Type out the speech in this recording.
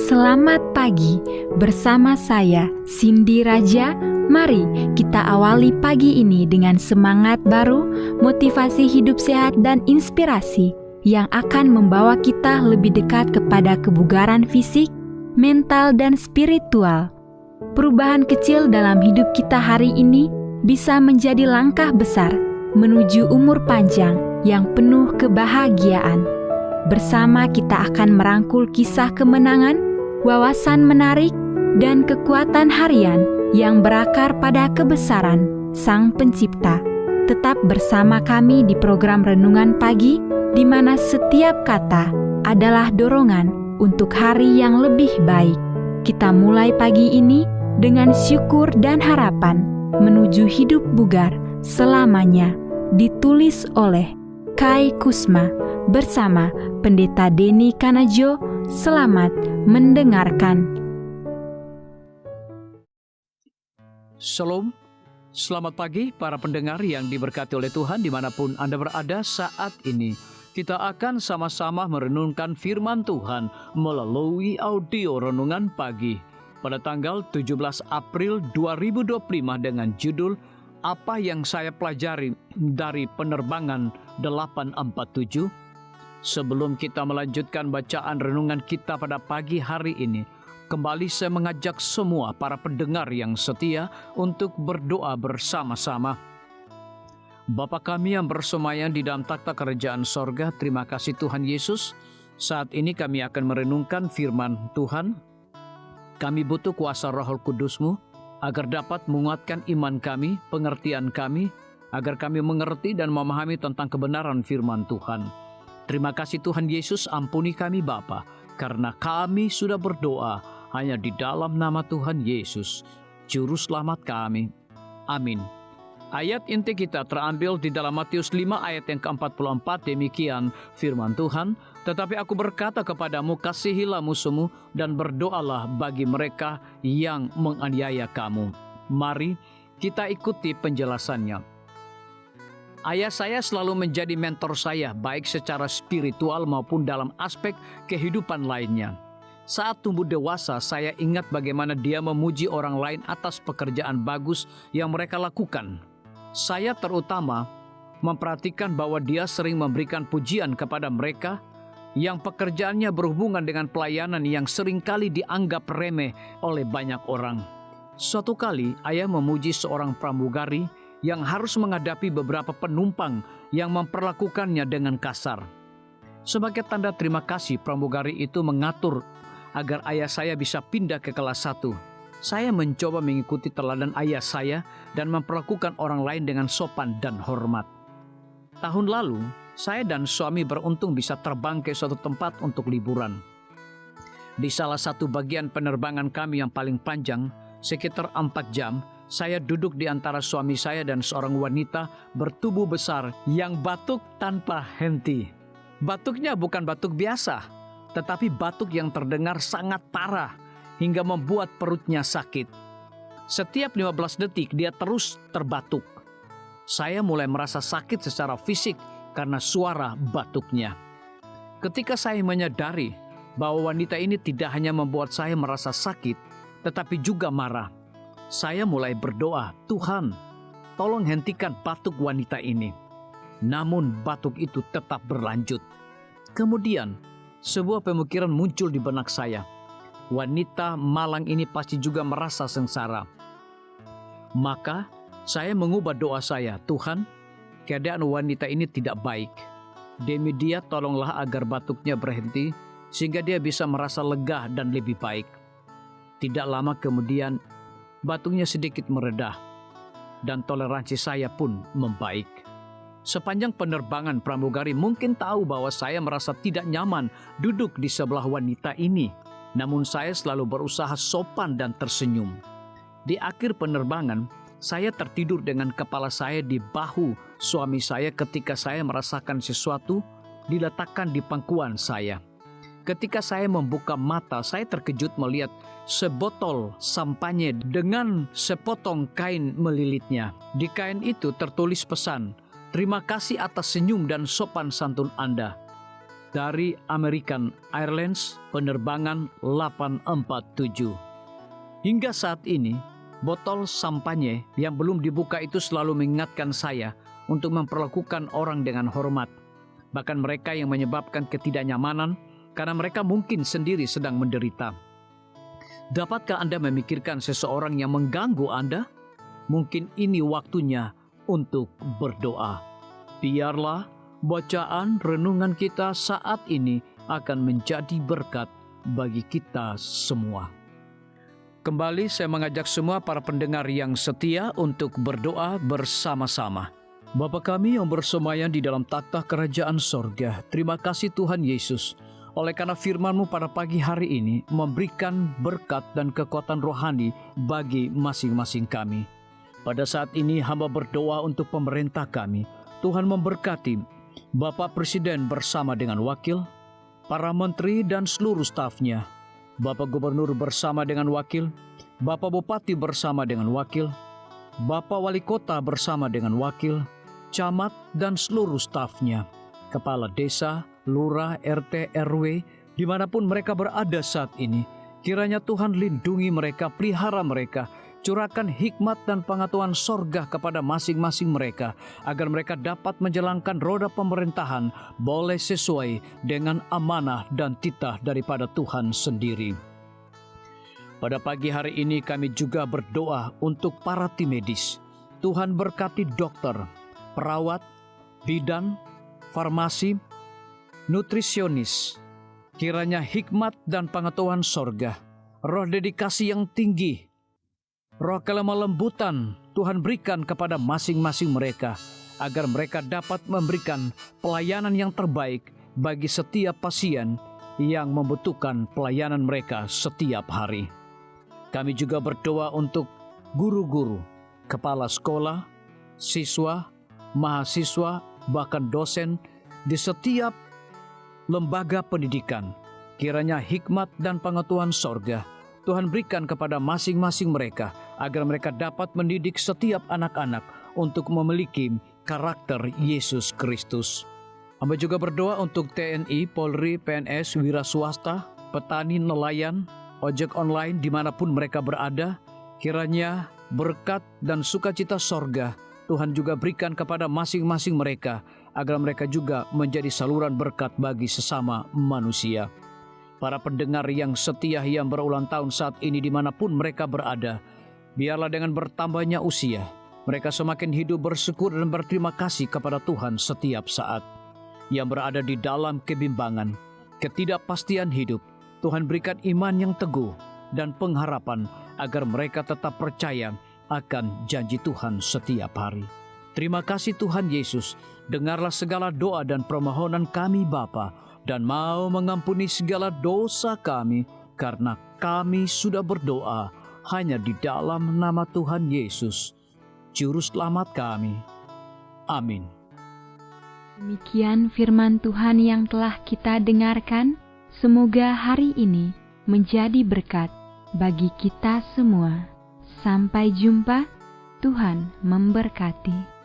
Selamat pagi bersama saya Cindy Raja. Mari kita awali pagi ini dengan semangat baru, motivasi hidup sehat dan inspirasi yang akan membawa kita lebih dekat kepada kebugaran fisik, mental dan spiritual. Perubahan kecil dalam hidup kita hari ini bisa menjadi langkah besar menuju umur panjang yang penuh kebahagiaan. Bersama kita akan merangkul kisah kemenangan, wawasan menarik, dan kekuatan harian yang berakar pada kebesaran Sang Pencipta. Tetap bersama kami di program Renungan Pagi, di mana setiap kata adalah dorongan untuk hari yang lebih baik. Kita mulai pagi ini dengan syukur dan harapan menuju hidup bugar selamanya. Ditulis oleh Kai Kusma bersama Pendeta Denny Kanajo. Selamat mendengarkan. Shalom, selamat pagi para pendengar yang diberkati oleh Tuhan dimanapun Anda berada saat ini. Kita akan sama-sama merenungkan firman Tuhan melalui audio Renungan Pagi pada tanggal 17 April 2025 dengan judul Apa yang saya pelajari dari penerbangan 847. Sebelum kita melanjutkan bacaan renungan kita pada pagi hari ini, kembali saya mengajak semua para pendengar yang setia untuk berdoa bersama-sama. Bapa kami yang bersemayam di dalam takhta kerajaan sorga, terima kasih Tuhan Yesus. Saat ini kami akan merenungkan firman Tuhan. Kami butuh kuasa Roh Kudus-Mu agar dapat menguatkan iman kami, pengertian kami, agar kami mengerti dan memahami tentang kebenaran firman Tuhan. Terima kasih Tuhan Yesus, ampuni kami Bapa, karena kami sudah berdoa hanya di dalam nama Tuhan Yesus, Juru Selamat kami. Amin. Ayat inti kita terambil di dalam Matius 5 ayat yang ke-44, demikian firman Tuhan. Tetapi aku berkata kepadamu, kasihilah musuhmu dan berdoalah bagi mereka yang menganiaya kamu. Mari kita ikuti penjelasannya. Ayah saya selalu menjadi mentor saya, baik secara spiritual maupun dalam aspek kehidupan lainnya. Saat tumbuh dewasa, saya ingat bagaimana dia memuji orang lain atas pekerjaan bagus yang mereka lakukan. Saya terutama memperhatikan bahwa dia sering memberikan pujian kepada mereka yang pekerjaannya berhubungan dengan pelayanan yang seringkali dianggap remeh oleh banyak orang. Suatu kali, ayah memuji seorang pramugari yang harus menghadapi beberapa penumpang yang memperlakukannya dengan kasar. Sebagai tanda terima kasih, pramugari itu mengatur agar ayah saya bisa pindah ke kelas 1. Saya mencoba mengikuti teladan ayah saya dan memperlakukan orang lain dengan sopan dan hormat. Tahun lalu, saya dan suami beruntung bisa terbang ke suatu tempat untuk liburan. Di salah satu bagian penerbangan kami yang paling panjang, sekitar 4 jam, saya duduk di antara suami saya dan seorang wanita bertubuh besar yang batuk tanpa henti. Batuknya bukan batuk biasa, tetapi batuk yang terdengar sangat parah hingga membuat perutnya sakit. Setiap 15 detik dia terus terbatuk. Saya mulai merasa sakit secara fisik karena suara batuknya. Ketika saya menyadari bahwa wanita ini tidak hanya membuat saya merasa sakit, tetapi juga marah, saya mulai berdoa, Tuhan, tolong hentikan batuk wanita ini. Namun batuk itu tetap berlanjut. Kemudian, sebuah pemikiran muncul di benak saya. Wanita malang ini pasti juga merasa sengsara. Maka, saya mengubah doa saya, Tuhan, keadaan wanita ini tidak baik. Demi dia, tolonglah agar batuknya berhenti, sehingga dia bisa merasa lega dan lebih baik. Tidak lama kemudian, batuknya sedikit meredah, dan toleransi saya pun membaik. Sepanjang penerbangan, pramugari mungkin tahu bahwa saya merasa tidak nyaman duduk di sebelah wanita ini. Namun saya selalu berusaha sopan dan tersenyum. Di akhir penerbangan, saya tertidur dengan kepala saya di bahu suami saya ketika saya merasakan sesuatu diletakkan di pangkuan saya. Ketika saya membuka mata, saya terkejut melihat sebotol sampanye dengan sepotong kain melilitnya. Di kain itu tertulis pesan, "Terima kasih atas senyum dan sopan santun Anda." dari American Airlines penerbangan 847. Hingga saat ini, botol sampanye yang belum dibuka itu selalu mengingatkan saya untuk memperlakukan orang dengan hormat, bahkan mereka yang menyebabkan ketidaknyamanan karena mereka mungkin sendiri sedang menderita. Dapatkah Anda memikirkan seseorang yang mengganggu Anda? Mungkin ini waktunya untuk berdoa. Biarlah bacaan renungan kita saat ini akan menjadi berkat bagi kita semua. Kembali saya mengajak semua para pendengar yang setia untuk berdoa bersama-sama. Bapa kami yang bersemayam di dalam takhta kerajaan sorga, terima kasih Tuhan Yesus, oleh karena firman-Mu pada pagi hari ini memberikan berkat dan kekuatan rohani bagi masing-masing kami. Pada saat ini hamba berdoa untuk pemerintah kami. Tuhan memberkati Bapak Presiden bersama dengan wakil, para menteri dan seluruh stafnya, Bapak Gubernur bersama dengan wakil, Bapak Bupati bersama dengan wakil, Bapak Wali Kota bersama dengan wakil, camat dan seluruh stafnya, kepala desa, lurah, RT, RW, dimanapun mereka berada saat ini. Kiranya Tuhan lindungi mereka, pelihara mereka, curahkan hikmat dan pengetahuan sorga kepada masing-masing mereka, agar mereka dapat menjalankan roda pemerintahan boleh sesuai dengan amanah dan titah daripada Tuhan sendiri. Pada pagi hari ini kami juga berdoa untuk para tim medis. Tuhan berkati dokter, perawat, bidan, farmasi, nutrisionis. Kiranya hikmat dan pengetahuan sorga, roh dedikasi yang tinggi, roh kelemah lembutan Tuhan berikan kepada masing-masing mereka, agar mereka dapat memberikan pelayanan yang terbaik bagi setiap pasien yang membutuhkan pelayanan mereka setiap hari. Kami juga berdoa untuk guru-guru, kepala sekolah, siswa, mahasiswa, bahkan dosen di setiap lembaga pendidikan. Kiranya hikmat dan pengetahuan sorga Tuhan berikan kepada masing-masing mereka, agar mereka dapat mendidik setiap anak-anak untuk memiliki karakter Yesus Kristus. Hamba juga berdoa untuk TNI, Polri, PNS, wira swasta, petani, nelayan, ojek online dimanapun mereka berada. Kiranya berkat dan sukacita sorga Tuhan juga berikan kepada masing-masing mereka, agar mereka juga menjadi saluran berkat bagi sesama manusia. Para pendengar yang setia yang berulang tahun saat ini dimanapun mereka berada, biarlah dengan bertambahnya usia, mereka semakin hidup bersyukur dan berterima kasih kepada Tuhan setiap saat. Yang berada di dalam kebimbangan, ketidakpastian hidup, Tuhan berikan iman yang teguh dan pengharapan, agar mereka tetap percaya akan janji Tuhan setiap hari. Terima kasih Tuhan Yesus, dengarlah segala doa dan permohonan kami Bapa, dan mau mengampuni segala dosa kami, karena kami sudah berdoa hanya di dalam nama Tuhan Yesus, Juru Selamat kami. Amin. Demikian firman Tuhan yang telah kita dengarkan. Semoga hari ini menjadi berkat bagi kita semua. Sampai jumpa, Tuhan memberkati.